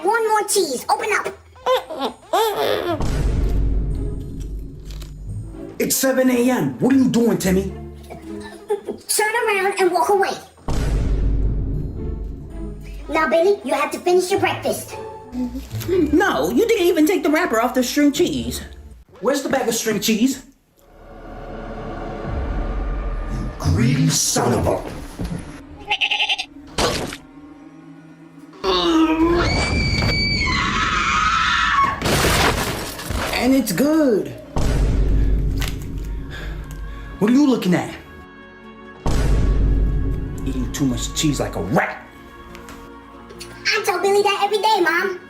like one more cheese. Open up. It's 7 a.m. What are you doing, Timmy? Turn around and walk away. Now, Billy, you have to finish your breakfast. No, you didn't even take the wrapper off the string cheese. Where's the bag of string cheese? Greedy son of a... And it's good. What are you looking at? Eating too much cheese like a rat. I tell Billy that every day, Mom.